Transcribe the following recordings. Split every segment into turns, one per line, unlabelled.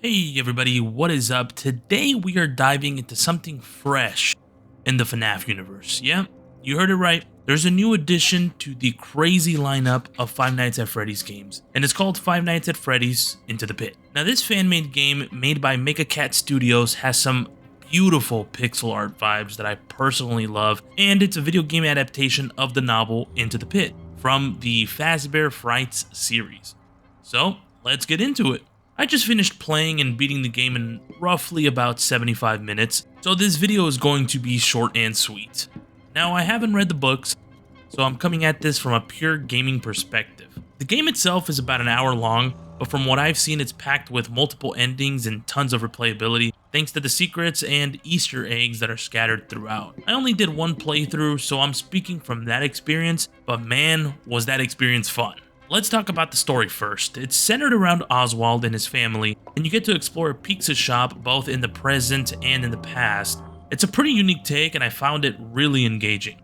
Hey everybody, what is up? Today we are diving into something fresh in the FNAF universe. Yeah, you heard it right. There's a new addition to the crazy lineup of Five Nights at Freddy's games, and it's called Five Nights at Freddy's Into the Pit. Now this fan-made game made by Mecha Cat Studios has some beautiful pixel art vibes that I personally love, and it's a video game adaptation of the novel Into the Pit from the Fazbear Frights series. So, let's get into it. I just finished playing and beating the game in roughly about 75 minutes, so this video is going to be short and sweet. Now, I haven't read the books, so I'm coming at this from a pure gaming perspective. The game itself is about an hour long, but from what I've seen, it's packed with multiple endings and tons of replayability, thanks to the secrets and Easter eggs that are scattered throughout. I only did one playthrough, so I'm speaking from that experience, but man, was that experience fun. Let's talk about the story first. It's centered around Oswald and his family, and you get to explore a pizza shop both in the present and in the past. It's a pretty unique take, and I found it really engaging.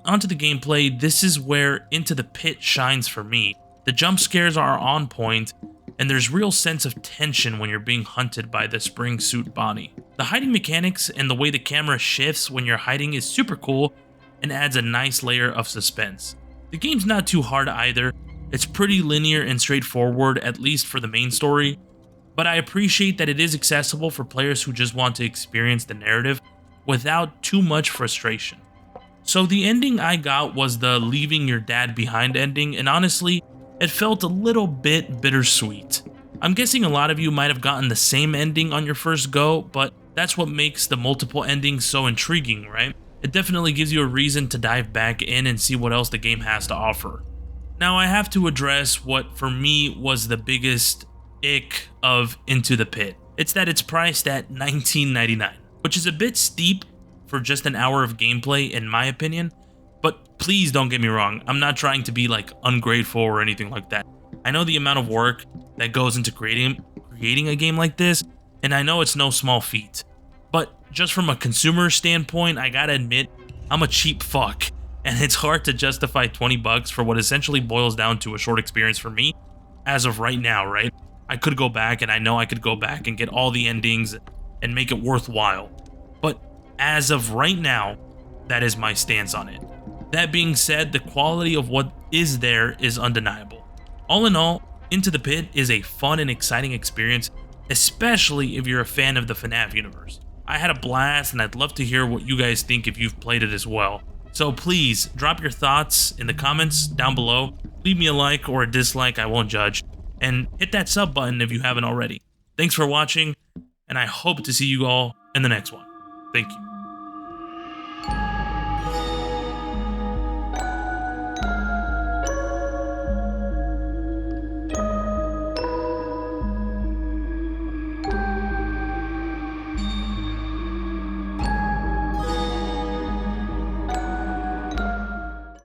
Onto the gameplay, this is where Into the Pit shines for me. The jump scares are on point, and there's real sense of tension when you're being hunted by the spring suit Bonnie. The hiding mechanics and the way the camera shifts when you're hiding is super cool and adds a nice layer of suspense. The game's not too hard either. It's pretty linear and straightforward, at least for the main story, but I appreciate that it is accessible for players who just want to experience the narrative without too much frustration. So the ending I got was the leaving your dad behind ending, and honestly, it felt a little bit bittersweet. I'm guessing a lot of you might have gotten the same ending on your first go, but that's what makes the multiple endings so intriguing, right? It definitely gives you a reason to dive back in and see what else the game has to offer. Now, I have to address what for me was the biggest ick of Into the Pit. It's that it's priced at $19.99, which is a bit steep for just an hour of gameplay in my opinion, but please don't get me wrong, I'm not trying to be like ungrateful or anything like that. I know the amount of work that goes into creating a game like this, and I know it's no small feat, but just from a consumer standpoint, I gotta admit, I'm a cheap fuck. And it's hard to justify 20 bucks for what essentially boils down to a short experience for me as of right now, right? I could go back, and I know I could go back and get all the endings and make it worthwhile. But as of right now, that is my stance on it. That being said, the quality of what is there is undeniable. All in all, Into the Pit is a fun and exciting experience, especially if you're a fan of the FNAF universe. I had a blast, and I'd love to hear what you guys think if you've played it as well. So please, drop your thoughts in the comments down below, leave me a like or a dislike, I won't judge, and hit that sub button if you haven't already. Thanks for watching, and I hope to see you all in the next one. Thank you.